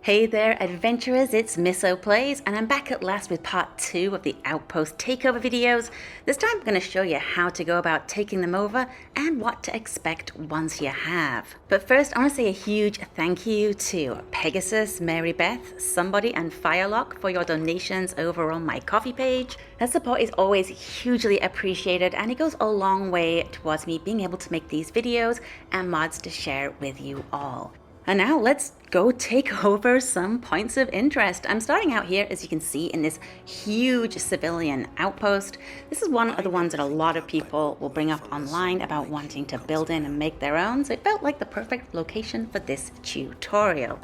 Hey there, adventurers, it's Misso Plays, and I'm back at last with part 2 of the Outpost Takeover videos. This time I'm going to show you how to go about taking them over and what to expect once you have. But first, I want to say a huge thank you to Pegasus, Mary Beth, Somebody, and Firelock for your donations over on my Ko-fi page. That support is always hugely appreciated, and it goes a long way towards me being able to make these videos and mods to share with you all. And now let's go take over some points of interest. I'm starting out here, as you can see, in this huge civilian outpost. This is one of the ones that a lot of people will bring up online about wanting to build in and make their own, so it felt like the perfect location for this tutorial.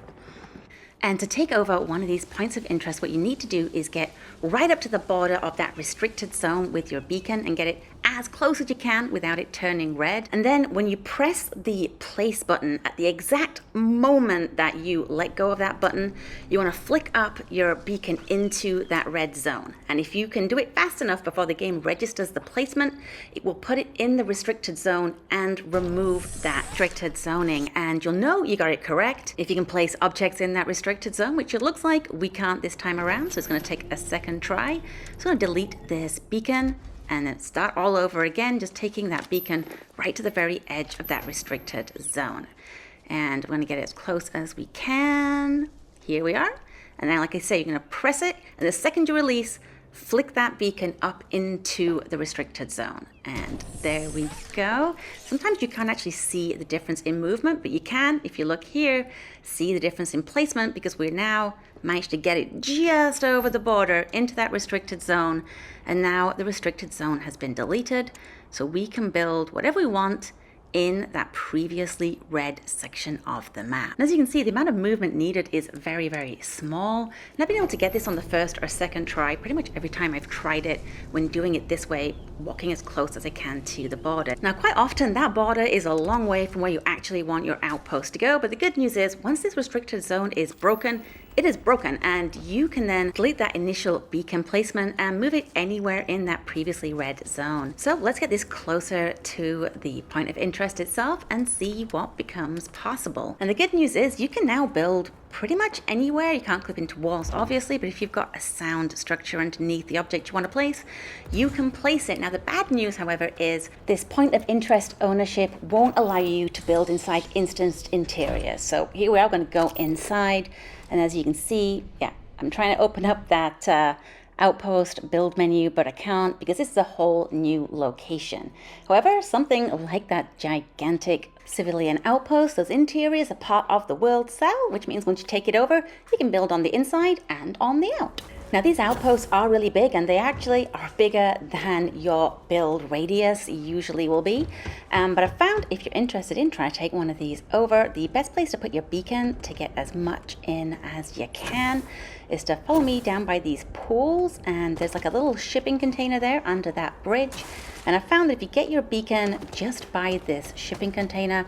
And to take over one of these points of interest, what you need to do is get right up to the border of that restricted zone with your beacon and get it as close as you can without it turning red. And then when you press the place button at the exact moment that you let go of that button, you want to flick up your beacon into that red zone. And if you can do it fast enough before the game registers the placement, it will put it in the restricted zone and remove that restricted zoning. And you'll know you got it correct if you can place objects in that restricted zone, which it looks like we can't this time around, so it's going to take a second try. So I'm going to delete this beacon and then start all over again, just taking that beacon right to the very edge of that restricted zone. And we're going to get it as close as we can. Here we are. And now, like I say, you're going to press it, and the second you release, flick that beacon up into the restricted zone. And there we go. Sometimes you can't actually see the difference in movement, but you can, if you look here, see the difference in placement, because we're now managed to get it just over the border into that restricted zone. And now the restricted zone has been deleted, so we can build whatever we want in that previously red section of the map. And as you can see, the amount of movement needed is very, very small. And I've been able to get this on the first or second try pretty much every time I've tried it when doing it this way, walking as close as I can to the border. Now, quite often that border is a long way from where you actually want your outpost to go, but the good news is once this restricted zone is broken, it is broken, and you can then delete that initial beacon placement and move it anywhere in that previously red zone. So let's get this closer to the point of interest itself and see what becomes possible. And the good news is you can now build pretty much anywhere. You can't clip into walls, obviously, but if you've got a sound structure underneath the object you want to place, you can place it. Now, the bad news, however, is this point of interest ownership won't allow you to build inside instanced interiors. So here we are going to go inside. And as you can see, yeah, I'm trying to open up that outpost build menu, but I can't because this is a whole new location. However, something like that gigantic civilian outpost, those interiors are part of the world cell, which means once you take it over, you can build on the inside and on the out. Now, these outposts are really big, and they actually are bigger than your build radius usually will be. But I found if you're interested in trying to take one of these over, the best place to put your beacon to get as much in as you can is to follow me down by these pools, and there's like a little shipping container there under that bridge. And I found that if you get your beacon just by this shipping container,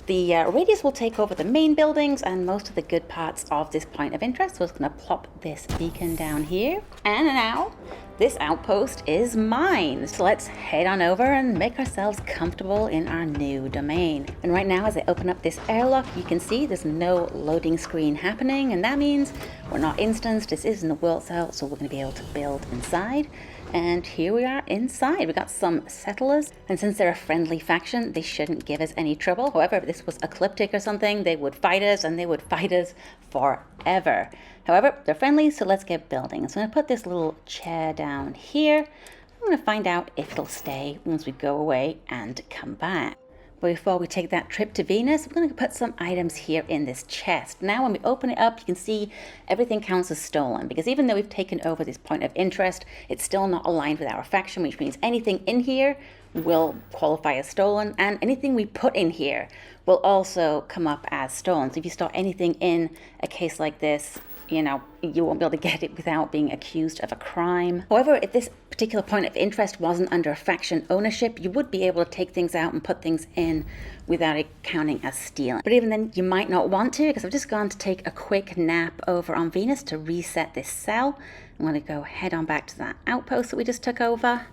the radius will take over the main buildings and most of the good parts of this point of interest. So I'm just going to plop this beacon down here. And now this outpost is mine. So let's head on over and make ourselves comfortable in our new domain. And right now, as I open up this airlock, you can see there's no loading screen happening. And that means we're not instanced. This isn't a world cell, so we're going to be able to build inside. And here we are inside. We got some settlers, and since they're a friendly faction, they shouldn't give us any trouble. However, if this was Ecliptic or something, they would fight us, and they would fight us forever. However, they're friendly, so let's get building. So I'm going to put this little chair down here. I'm going to find out if it'll stay once we go away and come back. But before we take that trip to Venus, we're going to put some items here in this chest. Now, when we open it up, you can see everything counts as stolen, because even though we've taken over this point of interest, it's still not aligned with our faction, which means anything in here will qualify as stolen, and anything we put in here will also come up as stolen. So if you store anything in a case like this, you know, you won't be able to get it without being accused of a crime. However, if this particular point of interest wasn't under faction ownership, you would be able to take things out and put things in without it counting as stealing. But even then, you might not want to, because I've just gone to take a quick nap over on Venus to reset this cell. I'm going to go head on back to that outpost that we just took over.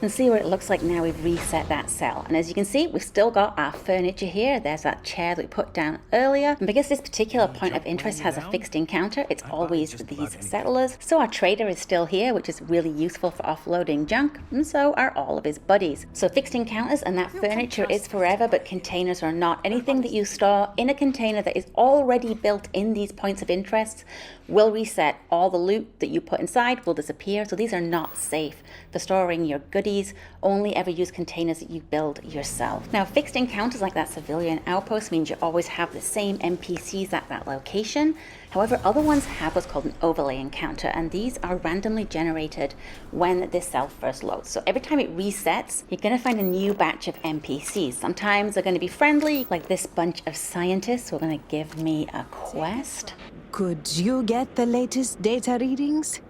And see what it looks like now we've reset that cell. And as you can see, we've still got our furniture here. There's that chair that we put down earlier. And because this particular point of interest has a fixed encounter, it's always with these settlers. So our trader is still here, which is really useful for offloading junk, and so are all of his buddies. So fixed encounters and that furniture is forever, but containers are not. Anything that you store in a container that is already built in these points of interest will reset. All the loot that you put inside will disappear. So these are not safe for storing your goodies. Only ever use containers that you build yourself. Now, fixed encounters like that civilian outpost means you always have the same NPCs at that location. However, other ones have what's called an overlay encounter, and these are randomly generated when this cell first loads. So every time it resets, you're going to find a new batch of NPCs. Sometimes they're going to be friendly, like this bunch of scientists who are going to give me a quest. Could you get the latest data readings?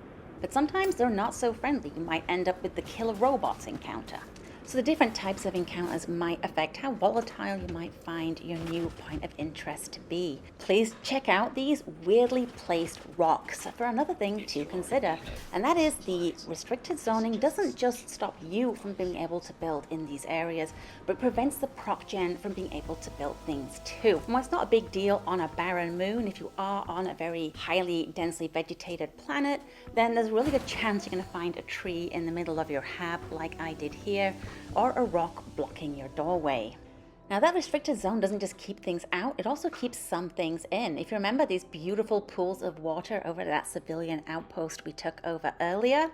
But sometimes they're not so friendly. You might end up with the killer robots encounter. So the different types of encounters might affect how volatile you might find your new point of interest to be. Please check out these weirdly placed rocks for another thing to consider, and that is the restricted zoning doesn't just stop you from being able to build in these areas, but prevents the proc gen from being able to build things too. And while it's not a big deal on a barren moon, if you are on a very highly densely vegetated planet, then there's a really good chance you're going to find a tree in the middle of your hab like I did here, or a rock blocking your doorway. Now that restricted zone doesn't just keep things out, it also keeps some things in. If you remember these beautiful pools of water over that civilian outpost we took over earlier,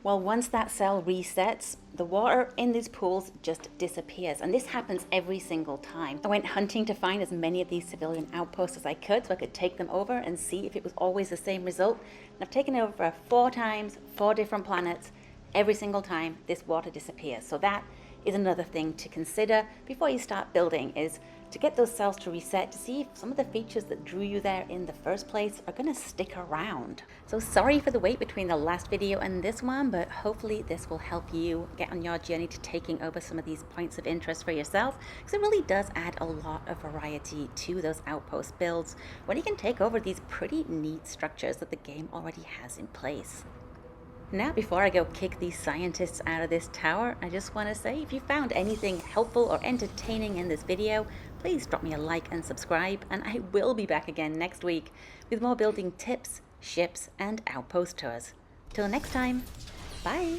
well, once that cell resets, the water in these pools just disappears, and this happens every single time. I went hunting to find as many of these civilian outposts as I could so I could take them over and see if it was always the same result. And I've taken it over 4 times, 4 different planets. Every single time this water disappears. So that is another thing to consider before you start building, is to get those cells to reset to see if some of the features that drew you there in the first place are going to stick around. So sorry for the wait between the last video and this one, but hopefully this will help you get on your journey to taking over some of these points of interest for yourself, because it really does add a lot of variety to those outpost builds when you can take over these pretty neat structures that the game already has in place. Now, before I go kick these scientists out of this tower, I just want to say if you found anything helpful or entertaining in this video, please drop me a like and subscribe, and I will be back again next week with more building tips, ships, and outpost tours. Till next time, bye!